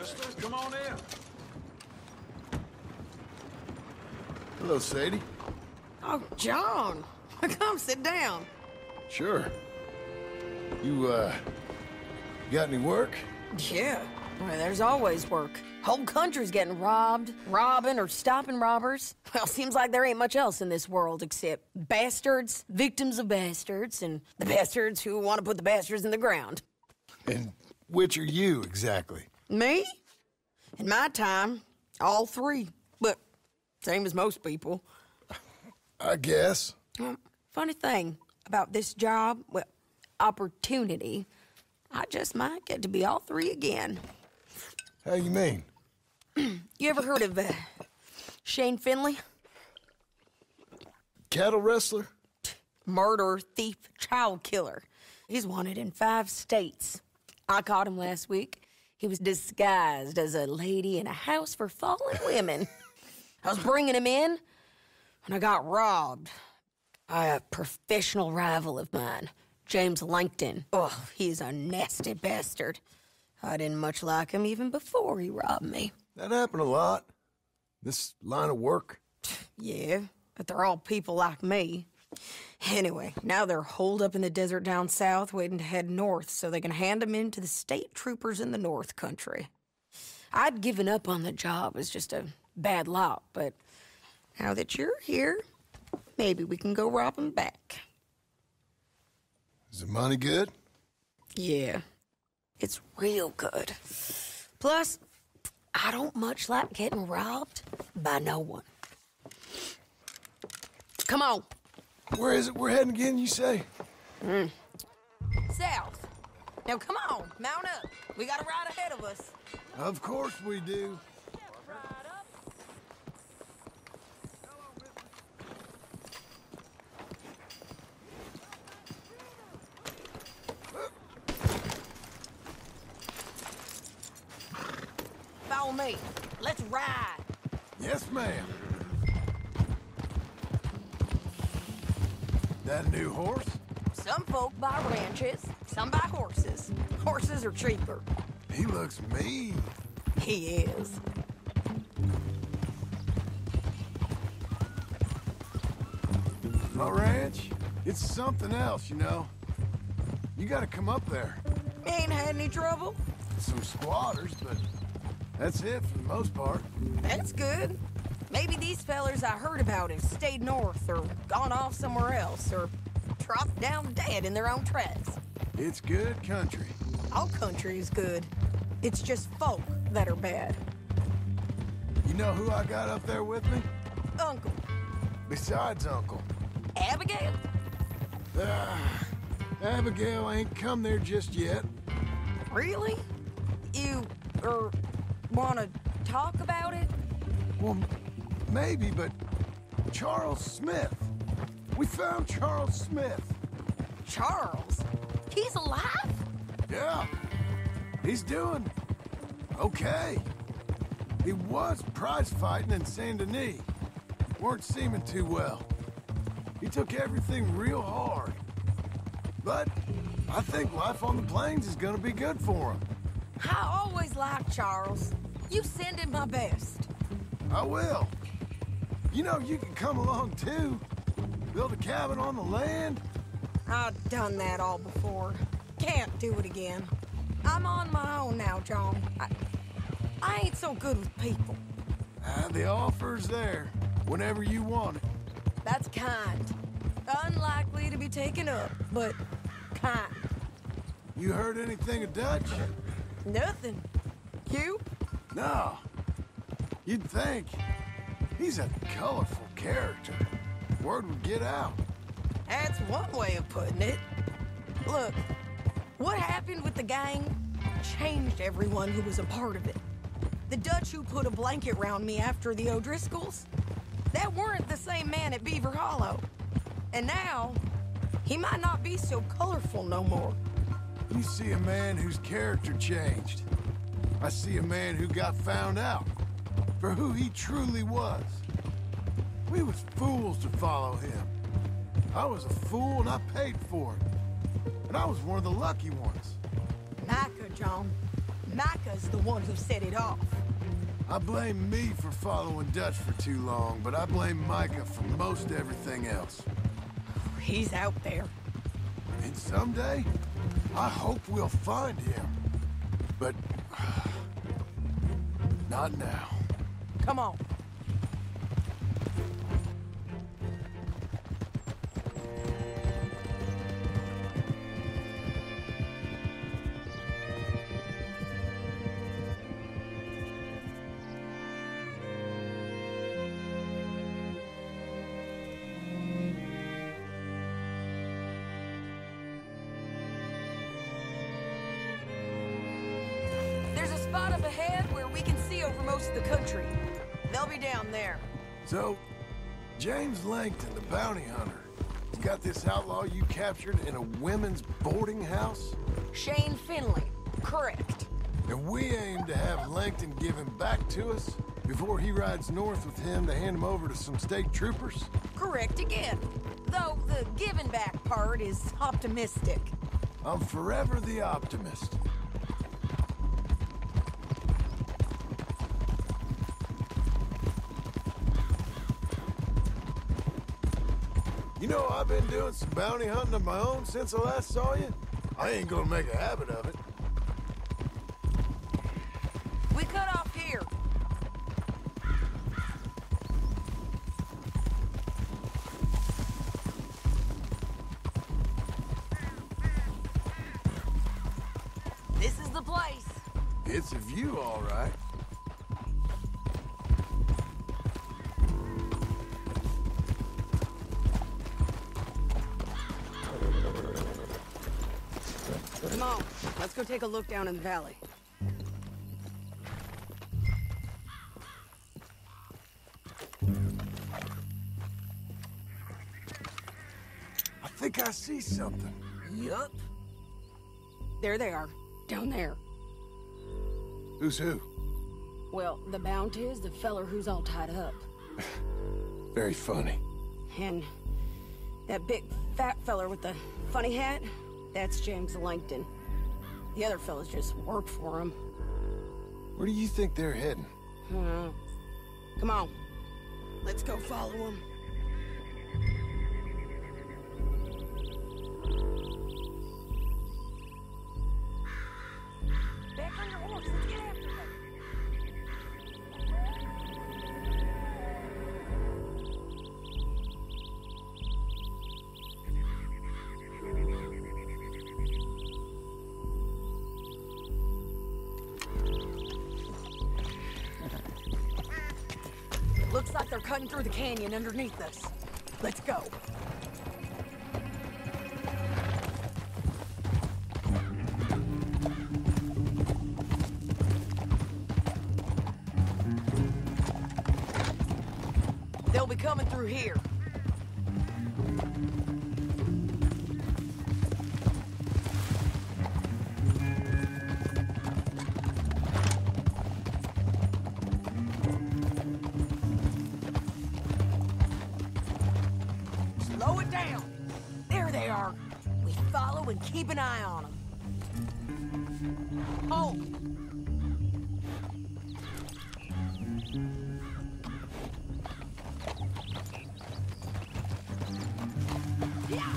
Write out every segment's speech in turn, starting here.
mister. Come on in. Hello, Sadie. Oh, John. Come sit down. Sure. You got any work? Yeah. Well, there's always work. Whole country's getting robbed, robbing, or stopping robbers. Well, seems like there ain't much else in this world except bastards, victims of bastards, and the bastards who want to put the bastards in the ground. And which are you, exactly? Me? In my time, all three. But same as most people. I guess. Funny thing about this job, well, opportunity, I just might get to be all three again. How you mean? You ever heard of Shane Finley? Cattle wrestler? Murderer, thief, child killer. He's wanted in 5 states. I caught him last week. He was disguised as a lady in a house for fallen women. I was bringing him in when I got robbed by a professional rival of mine, James Langton. Oh, he's a nasty bastard. I didn't much like him even before he robbed me. That happened a lot. This line of work. Yeah, but they're all people like me. Anyway, now they're holed up in the desert down south waiting to head north so they can hand him in to the state troopers in the north country. I'd given up on the job as just a bad lot, but now that you're here, maybe we can go rob him back. Is the money good? Yeah, it's real good. Plus, I don't much like getting robbed by no one. Come on. Where is it we're heading again, you say? South. Now come on, mount up. We got a ride ahead of us. Of course we do. Ride up. Follow me. Let's ride. Yes, ma'am. That a new horse? Some folk buy ranches, some buy horses. Horses are cheaper. He looks mean. He is. My ranch, it's something else, you know. You gotta come up there. Ain't had any trouble? Some squatters, but that's it for the most part. That's good. Maybe these fellers I heard about have stayed north or gone off somewhere else or dropped down dead in their own tracks. It's good country. All country is good. It's just folk that are bad. You know who I got up there with me? Uncle. Besides Uncle. Abigail? Abigail ain't come there just yet. Really? You, wanna talk about it? Well, maybe, but Charles Smith. We found Charles Smith. Charles? He's alive? Yeah. He's doing okay. He was prize fighting in Saint Denis. Weren't seeming too well. He took everything real hard. But I think life on the plains is gonna be good for him. I always liked Charles. You send him my best. I will. You know, you can come along too. Build a cabin on the land. I've done that all before. Can't do it again. I'm on my own now, John. I ain't so good with people. The offer's there whenever you want it. That's kind. Unlikely to be taken up, but kind. You heard anything of Dutch? Nothing. You? No. You'd think. He's a colorful character. Word would get out. That's one way of putting it. Look, what happened with the gang changed everyone who was a part of it. The Dutch who put a blanket round me after the O'Driscolls, that weren't the same man at Beaver Hollow. And now, he might not be so colorful no more. You see a man whose character changed. I see a man who got found out for who he truly was. We was fools to follow him. I was a fool and I paid for it. And I was one of the lucky ones. Micah, John. Micah's the one who set it off. I blame me for following Dutch for too long, but I blame Micah for most everything else. He's out there. And someday, I hope we'll find him. But... not now. Come on. There's a spot up ahead where we can see over most of the country. They'll be down there. So, James Langton, the bounty hunter, he's got this outlaw you captured in a women's boarding house? Shane Finley. Correct. And we aim to have Langton give him back to us before he rides north with him to hand him over to some state troopers? Correct again. Though the giving back part is optimistic. I'm forever the optimist. You know, I've been doing some bounty hunting of my own since I last saw you. I ain't gonna make a habit of it. We cut off here. This is the place. It's a view, all right. Come on, let's go take a look down in the valley. I think I see something. Yup. There they are, down there. Who's who? Well, the bounty is the feller who's all tied up. Very funny. And that big fat feller with the funny hat, that's James Langton. The other fellas just work for him. Where do you think they're heading? Come on, let's go follow him. Back on your horse, let's get after them. Looks like they're cutting through the canyon underneath us. Let's go. They'll be coming through here. Slow it down. There they are. We follow and keep an eye on them. Oh! Yeah!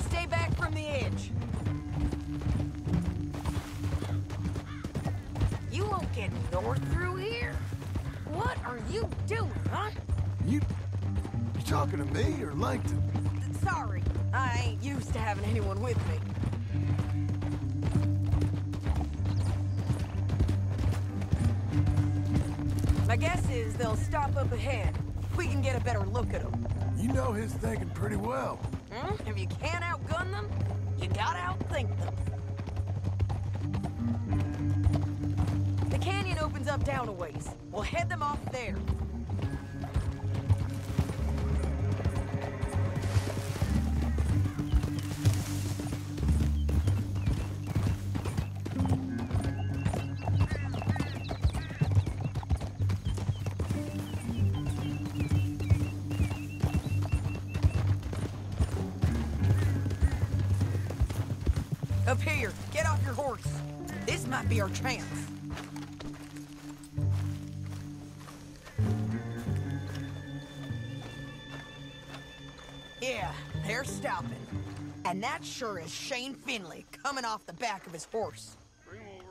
Stay back from the edge. You won't get north through here? What are you doing, huh? You talking to me or Langton? Sorry, I ain't used to having anyone with me. My guess is they'll stop up ahead. We can get a better look at them. You know his thinking pretty well. If you can't outgun them, you gotta outthink them. The canyon opens up down a ways. We'll head them off there. Up here, get off your horse. This might be our chance. Yeah, they're stopping. And that sure is Shane Finley coming off the back of his horse.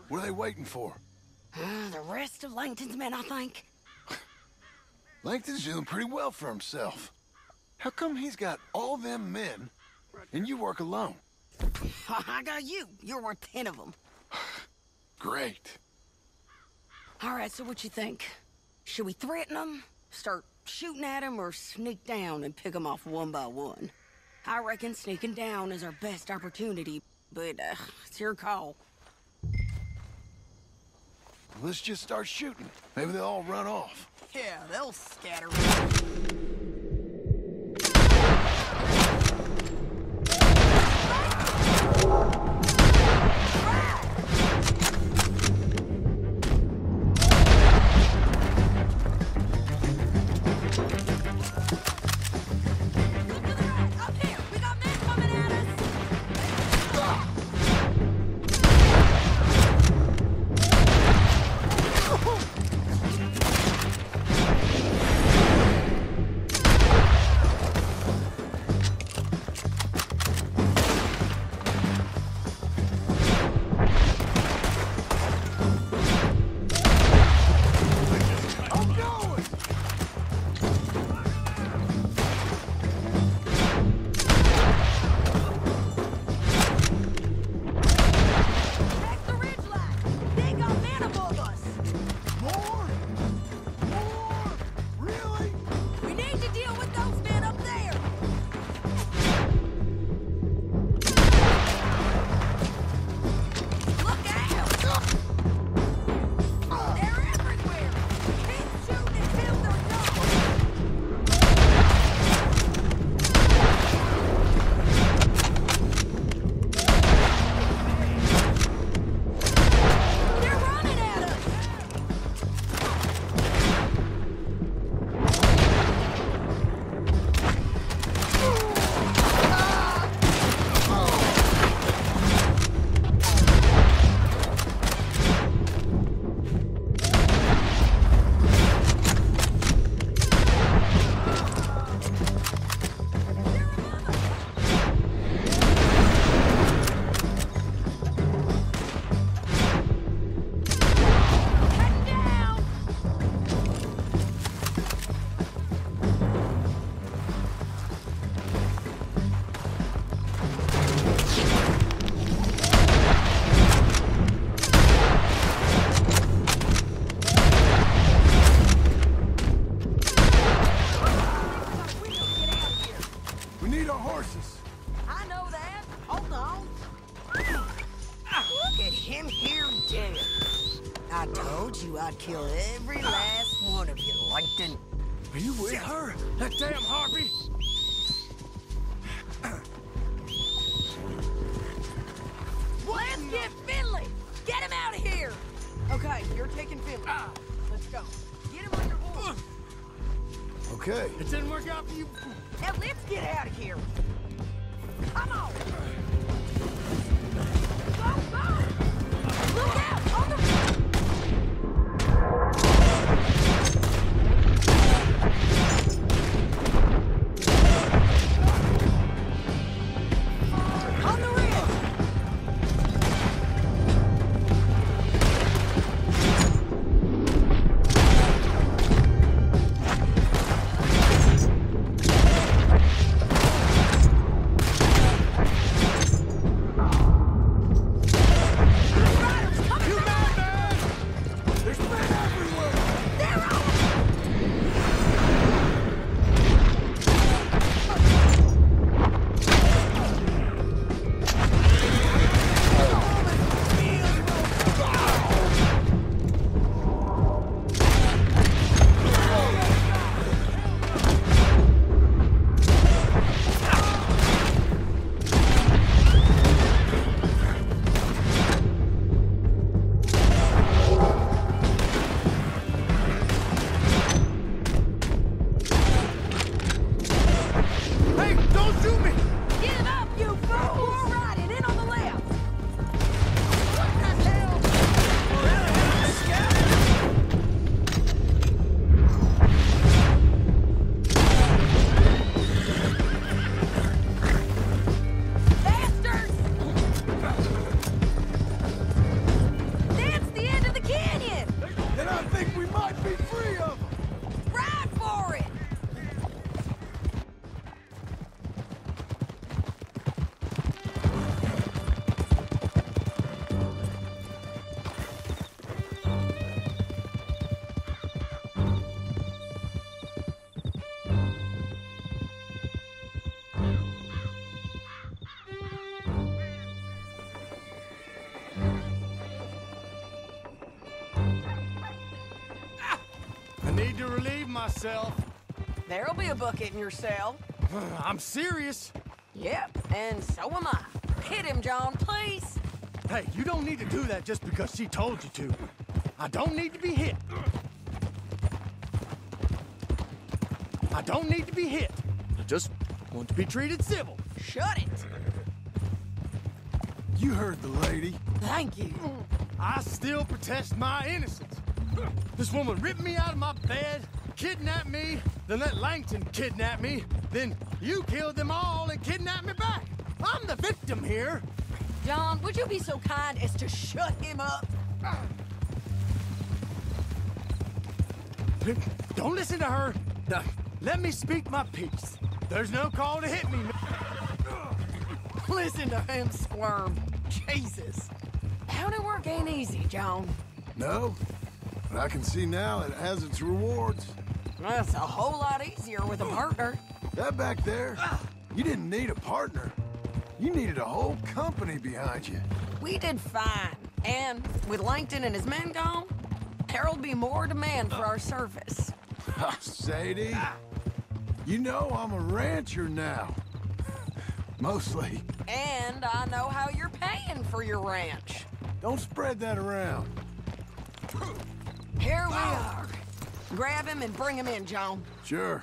What are they waiting for? The rest of Langton's men, I think. Langton's doing pretty well for himself. How come he's got all them men, and you work alone? I got you. You're worth 10 of them. Great. All right, so what you think? Should we threaten them, start shooting at them, or sneak down and pick them off one by one? I reckon sneaking down is our best opportunity, but it's your call. Let's just start shooting. Maybe they'll all run off. Yeah, they'll scatter. I'd kill every last one of you, Langton. Are you with her? That damn harpy! Let's get Finley! Get him out of here! Okay, you're taking Finley. Let's go. Get him on your horse. Okay. It didn't work out for you. Now let's get out of here. Come on! Go, go! Look out! On the... myself. There'll be a bucket in your cell. I'm serious. Yep, and so am I. Hit him, John, please. Hey, you don't need to do that just because she told you to. I don't need to be hit. I don't need to be hit. I just want to be treated civil. Shut it. You heard the lady. Thank you. I still protest my innocence. This woman ripped me out of my bed, kidnapped me, then let Langton kidnap me, then you killed them all and kidnapped me back. I'm the victim here. John, would you be so kind as to shut him up? Don't listen to her. Now, let me speak my piece. There's no call to hit me. Listen to him squirm. Jesus. County work ain't easy, John. No, but I can see now it has its rewards. That's a whole lot easier with a partner. That back there, you didn't need a partner. You needed a whole company behind you. We did fine. And with Langton and his men gone, there'll be more demand for our service. Sadie, you know I'm a rancher now. Mostly. And I know how you're paying for your ranch. Don't spread that around. Here we are. Grab him and bring him in, John. Sure.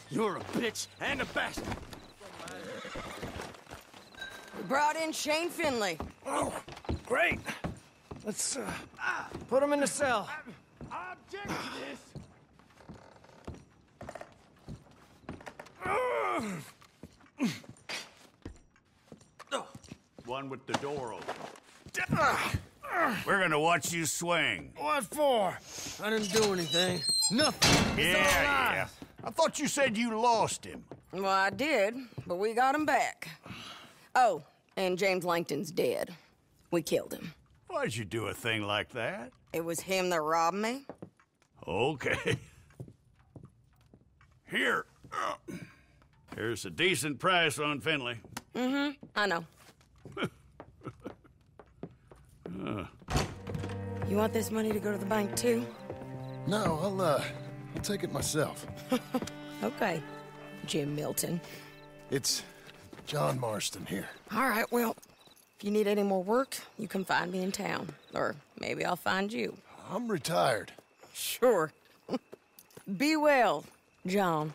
You're a bitch and a bastard. We brought in Shane Finley. Oh, great. Let's put him in the cell. I object to this. One with the door open. We're gonna watch you swing. What for? I didn't do anything. Nothing. Yeah. I thought you said you lost him. Well, I did, but we got him back. Oh, and James Langton's dead. We killed him. Why'd you do a thing like that? It was him that robbed me. Okay. Here. Here's a decent price on Finley. I know. You want this money to go to the bank, too? No, I'll take it myself. Okay, Jim Milton. It's John Marston here. All right, well, if you need any more work, you can find me in town. Or maybe I'll find you. I'm retired. Sure. Be well, John.